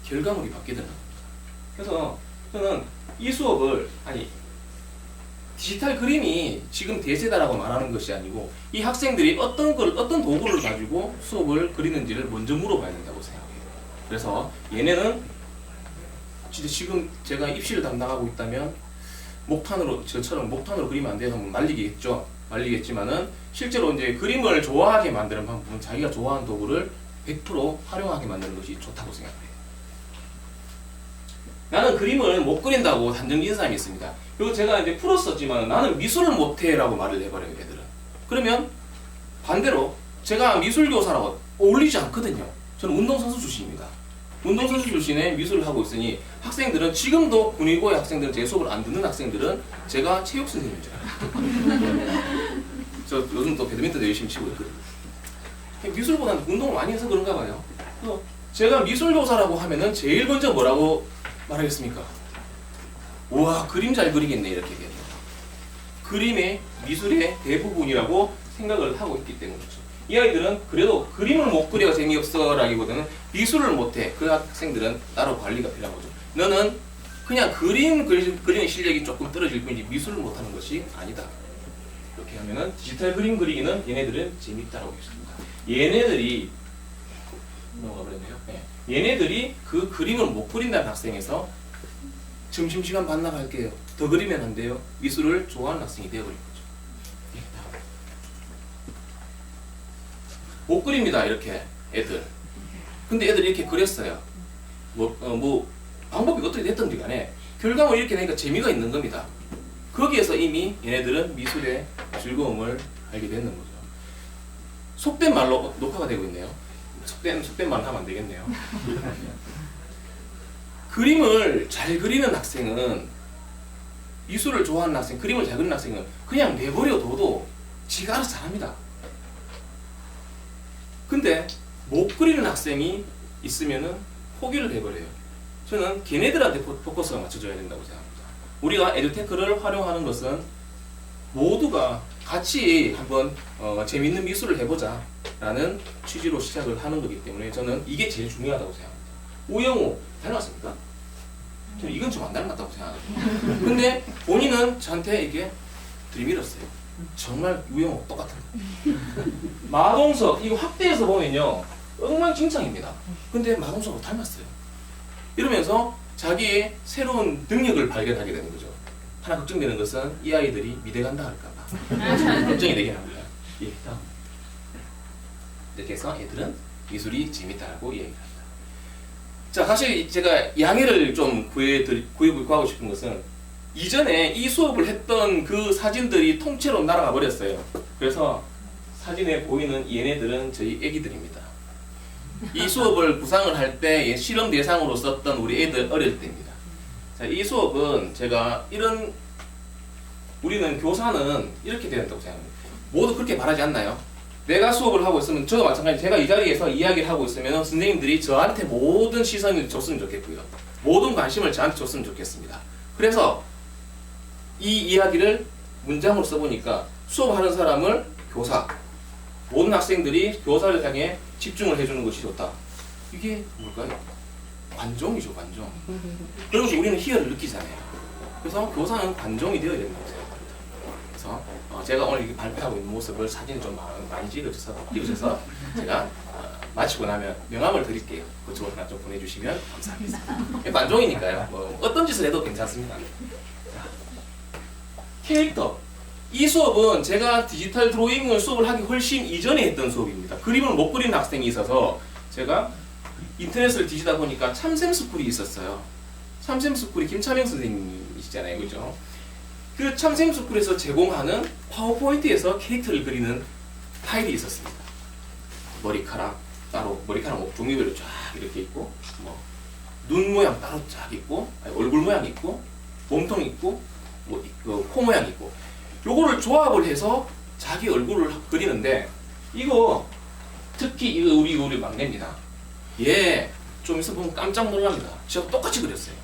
결과물이 바뀌더라. 그래서 저는 이 수업을 디지털 그림이 지금 대세다라고 말하는 것이 아니고 이 학생들이 어떤 도구를 가지고 수업을 그리는지를 먼저 물어봐야 된다고 생각해요. 그래서 얘네는 진짜 지금 제가 입시를 담당하고 있다면 저처럼 목탄으로 그리면 안 돼서 말리겠죠. 말리겠지만은 실제로 이제 그림을 좋아하게 만드는 방법은 자기가 좋아하는 도구를 100% 활용하게 만드는 것이 좋다고 생각해요. 나는 그림을 못 그린다고 단정지은 사람이 있습니다. 그리고 제가 이제 풀었었지만 나는 미술을 못해라고 말을 해버려요, 애들은. 그러면 반대로 제가 미술교사라고 어울리지 않거든요. 저는 운동선수 출신입니다. 운동선수 출신에 미술을 하고 있으니 학생들은 지금도 군의고의 학생들은 제 수업을 안 듣는 학생들은 제가 체육 선생님인 줄 알아요. 저 요즘 또 배드민턴도 열심히 치고 있거든요. 미술보다는 운동을 많이 해서 그런가 봐요. 제가 미술교사라고 하면은 제일 먼저 뭐라고 말하겠습니까? 우와, 그림 잘 그리겠네, 이렇게 얘기해요. 그림의 미술의 대부분이라고 생각을 하고 있기 때문이죠. 이 아이들은 그래도 그림을 못 그려 재미없어 라기보다는 미술을 못해. 그 학생들은 따로 관리가 필요한 거죠. 너는 그냥 그림 그리는 실력이 조금 떨어질 뿐이지 미술을 못하는 것이 아니다. 이렇게 하면은 디지털 그림 그리기는 얘네들은 재밌다라고 했습니다. 얘네들이 넘어가 버렸네요. 네. 얘네들이 그 그림을 못 그린다는 학생에서 점심시간 반납할게요. 더 그리면 안 돼요. 미술을 좋아하는 학생이 되어버린 거죠. 예, 다음. 못 그립니다, 이렇게 애들. 근데 애들이 이렇게 그렸어요. 방법이 어떻게 됐든지 간에 결과물 이렇게 되니까 재미가 있는 겁니다. 거기에서 이미 얘네들은 미술의 즐거움을 알게 되는 거죠. 속된 말로 녹화가 되고 있네요. 속된 말은 하면 안 되겠네요. 그림을 잘 그리는 학생은, 미술을 좋아하는 학생, 그림을 잘 그리는 학생은 그냥 내버려둬도 지가 알아서 잘합니다. 근데 못 그리는 학생이 있으면은 포기를 해버려요. 저는 걔네들한테 포커스가 맞춰져야 된다고 생각합니다. 우리가 에듀테크를 활용하는 것은 모두가 같이 한번 재밌는 미술을 해보자 라는 취지로 시작을 하는 거기 때문에 저는 이게 제일 중요하다고 생각합니다. 우영우 닮았습니까? 저는 이건 좀 안 닮았다고 생각합니다. 근데 본인은 저한테 이게 들이밀었어요. 정말 우영우 똑같은 거. 마동석 이거 확대해서 보면요 엉망진창입니다. 근데 마동석하고 닮았어요. 이러면서 자기의 새로운 능력을 발견하게 되는 거죠. 하나 걱정되는 것은 이 아이들이 미대 간다 할까봐 걱정이 되긴 합니다. 예, 다음. 이렇게 해서 애들은 미술이 재밌다라고 이야기를 합니다. 자, 사실 제가 양해를 좀 구하고 싶은 것은 이전에 이 수업을 했던 그 사진들이 통째로 날아가 버렸어요. 그래서 사진에 보이는 얘네들은 저희 애기들입니다. 이 수업을 구상을 할 때 실험 대상으로 썼던 우리 애들 어릴 때입니다. 자, 이 수업은 제가 우리는 교사는 이렇게 되야 된다고 생각합니다. 모두 그렇게 말하지 않나요? 내가 수업을 하고 있으면 저도 마찬가지 제가 이 자리에서 이야기를 하고 있으면 선생님들이 저한테 모든 시선을 줬으면 좋겠고요. 모든 관심을 저한테 줬으면 좋겠습니다. 그래서 이 이야기를 문장으로 써보니까 수업하는 사람을 교사, 모든 학생들이 교사를 향해 집중을 해주는 것이 좋다. 이게 뭘까요? 관종이죠, 관종. 그러면서 우리는 희열을 느끼잖아요. 그래서 교사는 관종이 되어야 된다고 생각합니다. 그래서 제가 오늘 이렇게 발표하고 있는 모습을 사진을 좀 많이 찍으셔서 제가 마치고 나면 명함을 드릴게요. 그쪽으로 하나 좀 보내주시면 감사하겠습니다. 관종이니까요. 뭐 어떤 짓을 해도 괜찮습니다. 자, 캐릭터. 이 수업은 제가 디지털 드로잉을 수업을 하기 훨씬 이전에 했던 수업입니다. 그림을 못 그리는 학생이 있어서 제가 인터넷을 뒤지다 보니까 참샘스쿨이 있었어요. 참샘스쿨이 김차명 선생님이시잖아요. 그죠? 그 참샘스쿨에서 제공하는 파워포인트에서 캐릭터를 그리는 파일이 있었습니다. 머리카락 따로, 머리카락 종류별로 쫙 이렇게 있고, 눈 모양 따로 쫙 있고, 얼굴 모양 있고, 몸통 있고, 코 모양 있고, 요거를 조합을 해서 자기 얼굴을 그리는데, 이거 특히 이거 우리 막내입니다. 얘 좀 있어 보면 깜짝 놀랍니다. 제가 똑같이 그렸어요.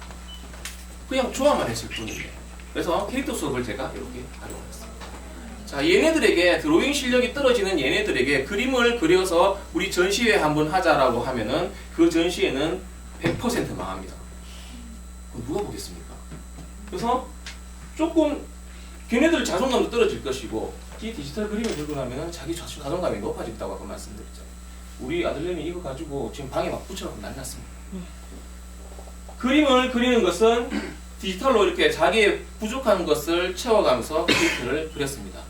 그냥 조합만 했을 뿐인데. 그래서 캐릭터 수업을 제가 이렇게 활용을 했습니다. 자, 얘네들에게 드로잉 실력이 떨어지는 얘네들에게 그림을 그려서 우리 전시회 한번 하자라고 하면은 그 전시회는 100% 망합니다. 그거 누가 보겠습니까? 그래서 조금 걔네들 자존감도 떨어질 것이고 이 디지털 그림을 들고 나면 자기 자존감이 높아진다고 아까 말씀드렸잖아요. 우리 아들내미 이거 가지고 지금 방에 막 붙여놓고 난리 났습니다. 그림을 그리는 것은 디지털로 이렇게 자기의 부족한 것을 채워가면서 그림을 그렸습니다.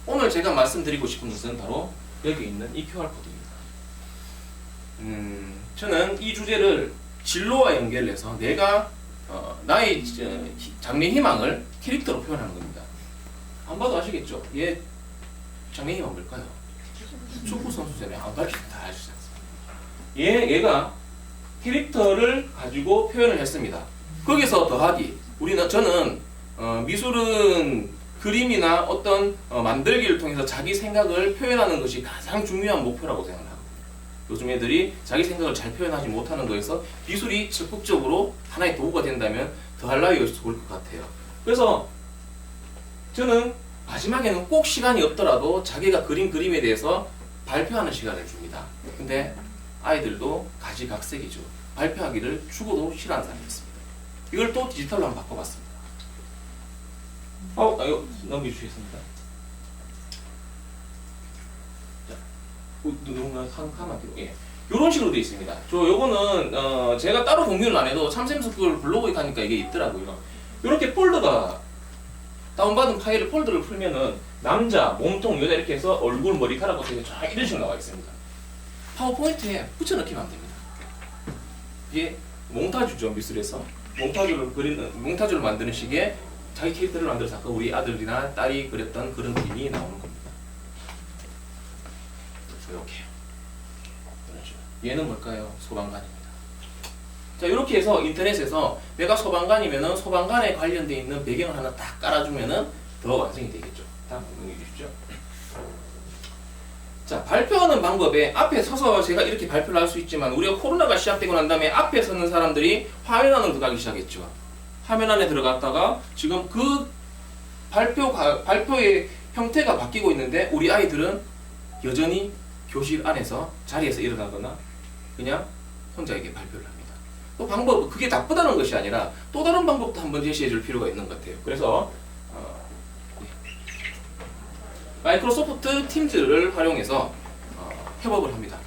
오늘 제가 말씀드리고 싶은 것은 바로 여기 있는 이 QR코드입니다. 저는 이 주제를 진로와 연결해서 내가 나의 장래 희망을 캐릭터로 표현하는 겁니다. 안 봐도 아시겠죠? 얘 장래 희망 뭘까요? 축구 선수잖아요. 안 가르치면 다 아시지 않습니까? 얘가 캐릭터를 가지고 표현을 했습니다. 거기서 더하기. 저는 미술은 그림이나 어떤 만들기를 통해서 자기 생각을 표현하는 것이 가장 중요한 목표라고 생각합니다. 요즘 애들이 자기 생각을 잘 표현하지 못하는 거에서 미술이 적극적으로 하나의 도구가 된다면 더할 나위가 좋을 것 같아요. 그래서 저는 마지막에는 꼭 시간이 없더라도 자기가 그린 그림에 대해서 발표하는 시간을 줍니다. 근데 아이들도 가지각색이죠. 발표하기를 죽어도 싫어하는 사람이 있습니다. 이걸 또 디지털로 한번 바꿔봤습니다. 이거 넘겨주시겠습니까? 자, 누군가 한 뒤로. 예. 이런 식으로 되어 있습니다. 요거는 제가 따로 공유를 안 해도 참샘스쿨 블로그에 가니까 이게 있더라고요. 이렇게 폴더가 다운받은 파일을 폴더를 풀면은 남자, 몸통, 여자 이렇게 해서 얼굴, 머리카락 어떻게 쫙 이런 식으로 나와 있습니다. 파워포인트에 붙여넣기만 됩니다. 이게 몽타주죠, 미술에서. 몽타주를 만드는 식의 자기 캐릭터를 만들어서 아까 우리 아들이나 딸이 그렸던 그런 그림이 나오는 겁니다. 이렇게요. 얘는 뭘까요? 소방관입니다. 자, 이렇게 해서 인터넷에서 내가 소방관이면은 소방관에 관련되어 있는 배경을 하나 딱 깔아주면은 더 완성이 되겠죠. 다음 넘겨 주십시오. 자, 발표하는 방법에 앞에 서서 제가 이렇게 발표를 할 수 있지만 우리가 코로나가 시작되고 난 다음에 앞에 서는 사람들이 화면 안으로 들어가기 시작했죠. 화면 안에 들어갔다가 지금 그 발표의 형태가 바뀌고 있는데 우리 아이들은 여전히 교실 안에서 자리에서 일어나거나 그냥 혼자 이렇게 발표를 합니다. 또 방법, 그게 나쁘다는 것이 아니라 또 다른 방법도 한번 제시해 줄 필요가 있는 것 같아요. 그래서 마이크로소프트 팀즈를 활용해서 협업을 합니다.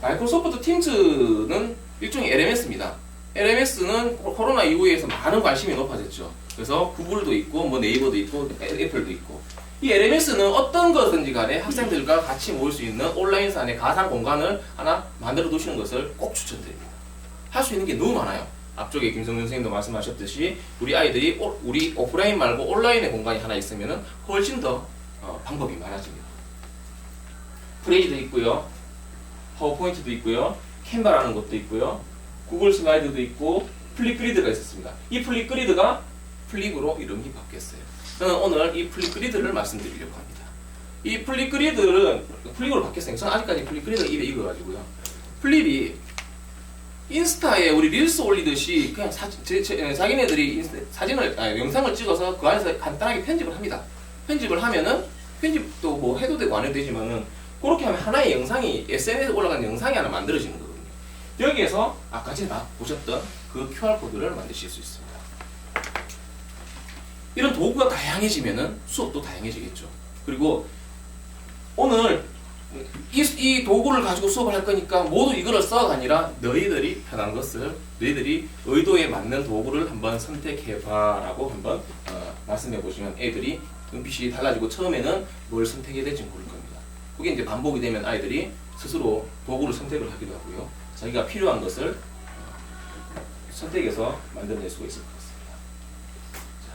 마이크로소프트 팀즈는 일종의 LMS입니다. LMS는 코로나 이후에서 많은 관심이 높아졌죠. 그래서 구글도 있고 뭐 네이버도 있고 애플도 있고 이 LMS는 어떤 것든지 간에 학생들과 같이 모일 수 있는 온라인상의 가상 공간을 하나 만들어 두시는 것을 꼭 추천드립니다. 할 수 있는 게 너무 많아요. 앞쪽에 김성준 선생님도 말씀하셨듯이 우리 아이들이 우리 오프라인 말고 온라인의 공간이 하나 있으면 훨씬 더 방법이 많아집니다. 프레이즈도 있고요. 파워포인트도 있고요. 캔바라는 것도 있고요. 구글 슬라이드도 있고 플립그리드가 있었습니다. 이 플립그리드가 플립으로 이름이 바뀌었어요. 저는 오늘 이 플립그리드를 말씀드리려고 합니다. 이 플립그리드는 플립으로 바뀌었어요. 저는 아직까지 플립그리드가 입에 익어가지고요. 플립이 인스타에 우리 릴스 올리듯이 그냥 자기네들이 영상을 찍어서 그 안에서 간단하게 편집을 합니다. 편집을 하면은 편집도 뭐 해도 되고 안 해도 되지만은 그렇게 하면 하나의 영상이 SNS에 올라가는 영상이 하나 만들어지는 거거든요. 여기에서 아까 제가 보셨던 그 QR코드를 만드실 수 있습니다. 이런 도구가 다양해지면은 수업도 다양해지겠죠. 그리고 오늘 이 도구를 가지고 수업을 할 거니까 모두 이거를 써가 아니라 너희들이 편한 것을 너희들이 의도에 맞는 도구를 한번 선택해봐 라고 한번 말씀해 보시면 애들이 눈빛이 달라지고 처음에는 뭘 선택해야 될지 모를 겁니다. 그게 이제 반복이 되면 아이들이 스스로 도구를 선택을 하기도 하고요. 자기가 필요한 것을 선택해서 만들어낼 수가 있을 것 같습니다. 자,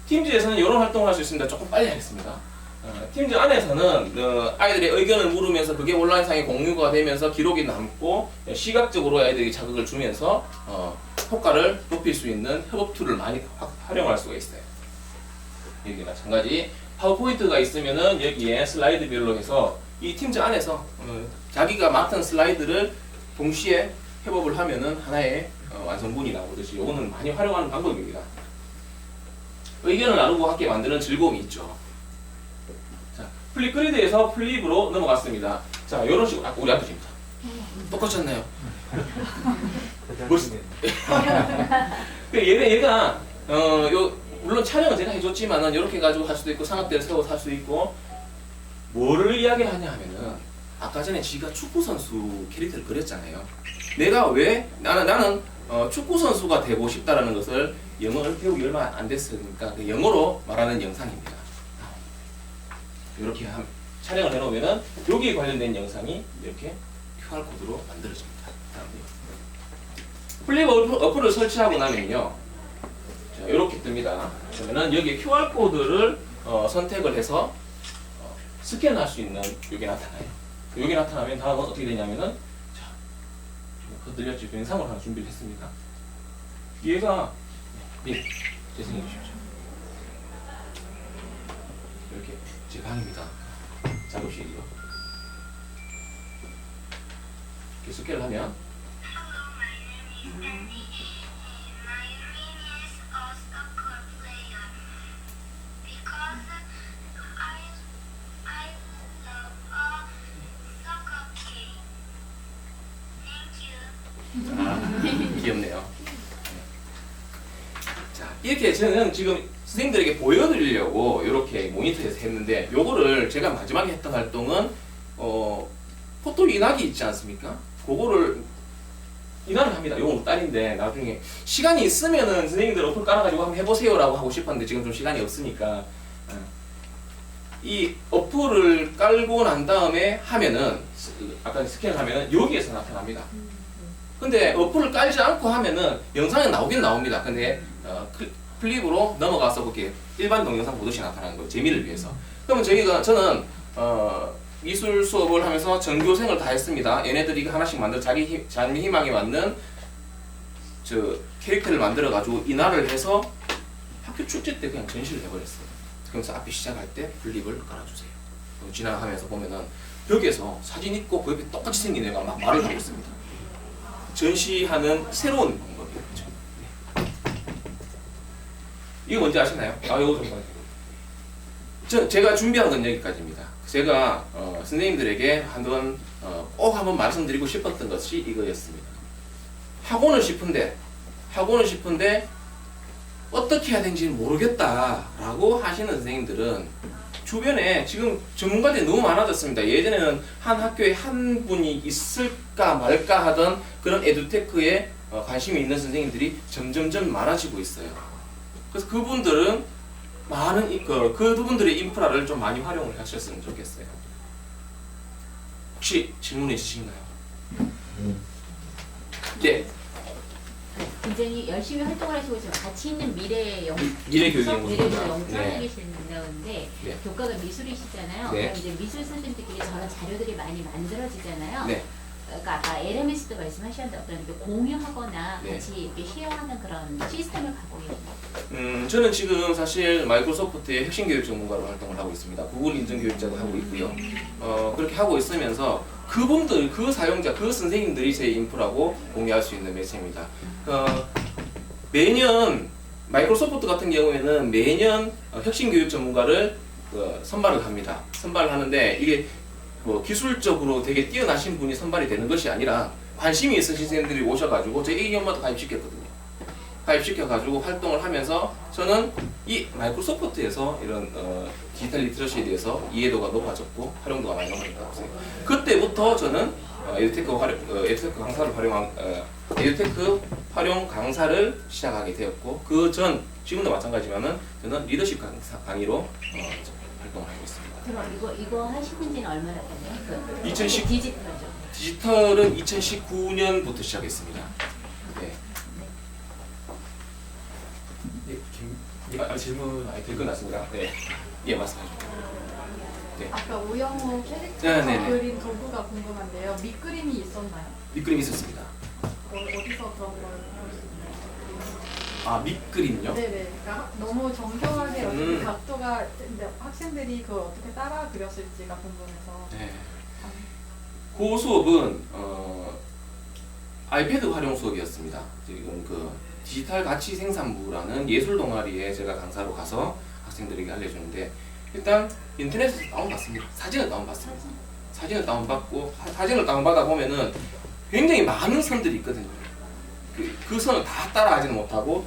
팀즈에서는 이런 활동을 할 수 있습니다. 조금 빨리 하겠습니다. 팀즈 안에서는 아이들의 의견을 물으면서 그게 온라인상에 공유가 되면서 기록이 남고 시각적으로 아이들에게 자극을 주면서 효과를 높일 수 있는 협업 툴을 많이 활용할 수가 있어요. 여기 마찬가지 파워포인트가 있으면은 여기에 슬라이드별로 해서 이 팀즈 안에서 자기가 맡은 슬라이드를 동시에 협업을 하면은 하나의 완성본이 나오듯이 이거는 많이 활용하는 방법입니다. 의견을 나누고 함께 만드는 즐거움이 있죠. 자, 플립그리드에서 플립으로 넘어갔습니다. 자, 이런 식으로 우리 앞에 집니다. 똑같지 않나요? 멋있네. 얘가 물론 촬영은 제가 해줬지만은 이렇게 가지고 할 수도 있고 상업대를 세워서 할 수도 있고 뭐를 이야기를 하냐 하면은 아까 전에 지가 축구 선수 캐릭터를 그렸잖아요. 내가 왜 나는 축구 선수가 되고 싶다라는 것을 영어를 배우기 얼마 안 됐으니까 그 영어로 말하는 영상입니다. 이렇게 촬영을 해놓으면은 여기에 관련된 영상이 이렇게 QR 코드로 만들어집니다. 플립 어플을 설치하고 나면요, 이렇게 뜹니다. 그러면은 여기에 QR 코드를 선택을 해서 스캔할 수 있는 여기 나타나요. 여기 나타나면 다음은 어떻게 되냐면은 자, 흔들렸죠. 영상을 하나 준비를 했습니다. 얘가 재생해 주십시오. 이렇게 제 방입니다. 작업실이요. 이렇게 스캔을 하면 귀엽네요. 자, 이렇게 저는 지금 선생님들에게 보여드리려고 이렇게 모니터에서 했는데, 요거를 제가 마지막에 했던 활동은 포토 인화기 있지 않습니까? 그거를 인화를 합니다. 요건 딸인데 나중에 시간이 있으면은 선생님들 어플 깔아가지고 한번 해보세요라고 하고 싶었는데 지금 좀 시간이 없으니까 이 어플을 깔고 난 다음에 하면은 아까 스캔을 하면은 여기에서 나타납니다. 근데 어플을 깔지 않고 하면은 영상이 나오긴 나옵니다. 근데 클립으로 넘어가서 그렇게 일반 동영상 보듯이 나타나는 거예요. 재미를 위해서. 그러면 저는 미술 수업을 하면서 전교생을 다 했습니다. 얘네들이 하나씩 만든 자기 희망에 맞는 저 캐릭터를 만들어 가지고 인화를 해서 학교 축제 때 그냥 전시를 해버렸어요. 그래서 앞에 시작할 때 플립을 깔아주세요. 지나가면서 보면은 벽에서 사진 있고 그 옆에 똑같이 생긴 애가 막 말을 하고 있습니다. 전시하는 새로운 방법이죠. 이거 뭔지 아시나요? 이거 좀 제가 준비한 건 여기까지입니다. 제가 선생님들에게 꼭 한번 말씀드리고 싶었던 것이 이거였습니다. 하고는 싶은데 어떻게 해야 되는지 모르겠다라고 하시는 선생님들은 주변에 지금 전문가들이 너무 많아졌습니다. 예전에는 한 학교에 한 분이 있을까 말까 하던 그런 에듀테크에 관심이 있는 선생님들이 점점점 많아지고 있어요. 그래서 그분들은 그분들의 인프라를 좀 많이 활용을 하셨으면 좋겠어요. 혹시 질문 있으신가요? 네. 굉장히 열심히 활동을 하시고 지금 같이 있는 미래 교육연구소입니다. 영상에 계신다는데 네. 교과가 미술이시잖아요. 네. 그럼 이제 미술 선생님들끼리 저런 자료들이 많이 만들어지잖아요. 네. 그러니까 아까 LMS도 말씀하셨는데 어떤 공유하거나 네. 같이 이렇게 쉐어하는 그런 시스템을 갖고 계신가요? 저는 지금 사실 마이크로소프트의 혁신교육 전문가로 활동을 하고 있습니다. 구글 인증교육자도 하고 있고요. 그렇게 하고 있으면서 그분들, 그 사용자, 그 선생님들이 제 인프라고 공유할 수 있는 매체입니다. 매년 마이크로소프트 같은 경우에는 매년 혁신교육 전문가를 선발을 합니다. 선발을 하는데 이게 뭐 기술적으로 되게 뛰어나신 분이 선발이 되는 것이 아니라 관심이 있으신 선생님들이 오셔가지고 제 A 엄마도 가입시켰거든요. 가입시켜가지고 활동을 하면서 저는 이 마이크로소프트에서 이런 디지털 리터러시에 대해서 이해도가 높아졌고 활용도가 많이 높아졌다고 생각해요. 그때부터 저는 에듀테크 활용 강사를 시작하게 되었고 그 전 지금도 마찬가지지만은 저는 리더십 강의로 활동을 하고 있습니다. 그럼 이거 하시는 지는 얼마나 됐나요? 2010 디지털죠. 디지털은 2019년부터 시작했습니다. 네. 질문 끝났습니다. 네. 예, 맞습니다. 네. 아까 우영우 캐릭터 네네네. 그린 도구가 궁금한데요. 밑그림이 있었나요? 밑그림 있었습니다. 어디서 그런 걸 볼 수 있나요? 아, 밑그림요? 네네. 그러니까 너무 정교하게 어떻게 각도가 근데 학생들이 그걸 어떻게 따라 그렸을지가 궁금해서. 네. 그 수업은 아이패드 활용 수업이었습니다. 지금 그 디지털 가치 생산부라는 예술 동아리에 제가 강사로 가서 학생들에게 알려주는데 일단 인터넷에서 다운받습니다. 사진을 다운받습니다. 사진을 다운받고 사진을 다운받아 보면은 굉장히 많은 선들이 있거든요. 그 선을 다 따라가지는 못하고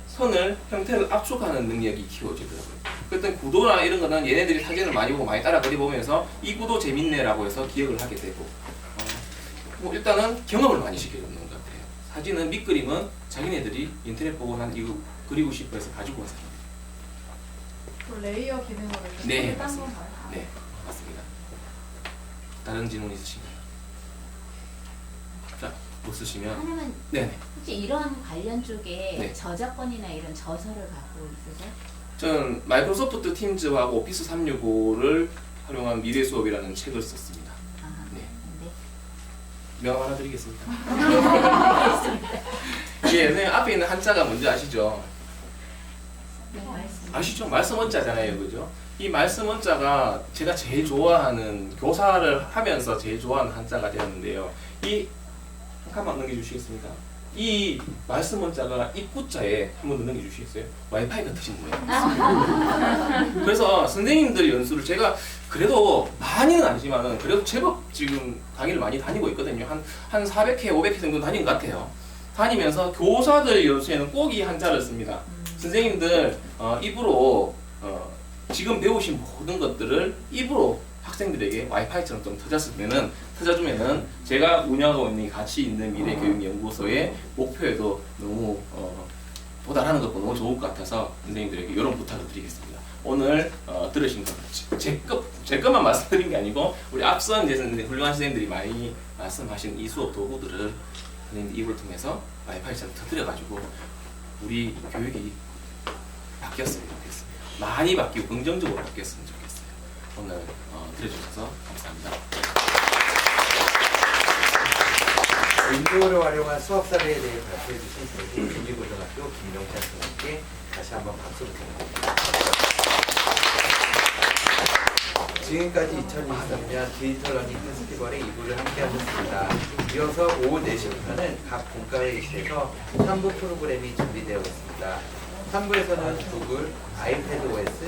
선을 형태를 압축하는 능력이 키워지더라고요. 그랬더니 구도나 이런 거는 얘네들이 사진을 많이 보고 많이 따라 그려보면서 이 구도 재밌네라고 해서 기억을 하게 되고 뭐 일단은 경험을 많이 시켜주는 것 같아요. 사진은 밑그림은 자기네들이 인터넷 보고 난 이거 그리고 싶어 해서 가지고 온 사진. 또 레이어 기능으로 네, 이렇게 딴 맞습니다. 건가요? 네, 맞습니다. 다른 질문 있으신가요? 자, 못 쓰시면 하나만 네네. 혹시 이런 관련 쪽에 네. 저작권이나 이런 저서를 갖고 있으세요? 저는 마이크로소프트 팀즈하고 오피스 365를 활용한 미래 수업이라는 책을 썼습니다. 아, 네. 네. 명 하나 드리겠습니다. 예, 네, 앞에 있는 한자가 뭔지 아시죠? 네, 말씀. 아시죠? 말씀 원자잖아요, 그죠? 이 말씀 원자가 제가 제일 좋아하는 교사를 하면서 제일 좋아하는 한자가 되었는데요. 이 한 칸만 넘겨주시겠습니까? 이 말씀 원자가 입구자에 한번 더 넘겨주시겠어요? 와이파이가 트신 거예요. 그래서 선생님들 연수를 제가 그래도 많이는 아니지만은 그래도 제법 지금 강의를 많이 다니고 있거든요. 한 400회, 500회 정도 다닌 것 같아요. 다니면서 교사들 연수에는 꼭 이 한자를 씁니다. 선생님들 입으로 지금 배우신 모든 것들을 입으로 학생들에게 와이파이처럼 좀 터져주면은 제가 운영하고 있는 이 가치 있는 미래교육연구소의 목표에도 너무 도달하는 것도 너무 좋을 것 같아서 선생님들에게 이런 부탁을 드리겠습니다. 오늘 들으신 것 제 것만 말씀드린 게 아니고 우리 앞선 이제 훌륭한 선생님들이 많이 말씀하신 이 수업 도구들을 선생님들 입을 통해서 와이파이처럼 터뜨려가지고 우리 교육이 바뀌었으면 좋겠습니다. 많이 바뀌고 긍정적으로 바뀌었으면 좋겠어요. 오늘 들어주셔서 감사합니다. 윈도우를 활용한 수업 사례에 대해 발표해 주신 저희 국립고등학교 김명찬 선생님께 다시 한번 박수 부탁드립니다. 지금까지 2023년 디지털 러닝 페스티벌의 2부를 함께 하셨습니다. 이어서 오후 4시부터는 각 분과회의실에서 3부 프로그램이 준비되어 있습니다. 3부에서는 구글, 아이패드 OS,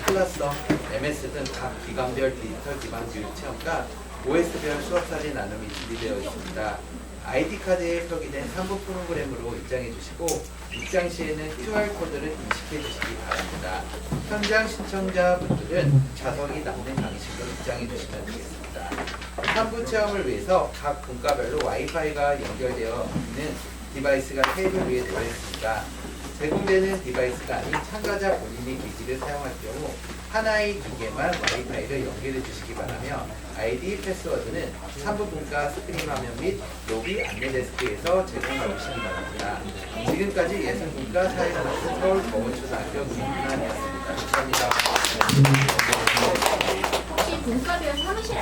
클라썸, MS 등 각 기관별 디지털 기반 교육 체험과 OS별 수업 사례 나눔이 준비되어 있습니다. ID카드에 표기된 3부 프로그램으로 입장해 주시고 입장 시에는 QR코드를 인식해 주시기 바랍니다. 현장 신청자분들은 좌석이 남는 방식으로 입장해 주시면 되겠습니다. 3부 체험을 위해서 각 분과별로 와이파이가 연결되어 있는 디바이스가 테이블 위에 놓여 있습니다. 제공되는 디바이스가 아닌 참가자 본인이 기기를 사용할 경우 하나의 기계만 와이파이를 연결해 주시기 바라며 아이디 패스워드는 3부 분과 스크린 화면 및 로비 안내 데스크에서 제공해 주시기 바랍니다. 지금까지 예술분과 사회문화센터 서울 보건초등학교 김윤환이었습니다. 감사합니다. 혹시 분과별 사무실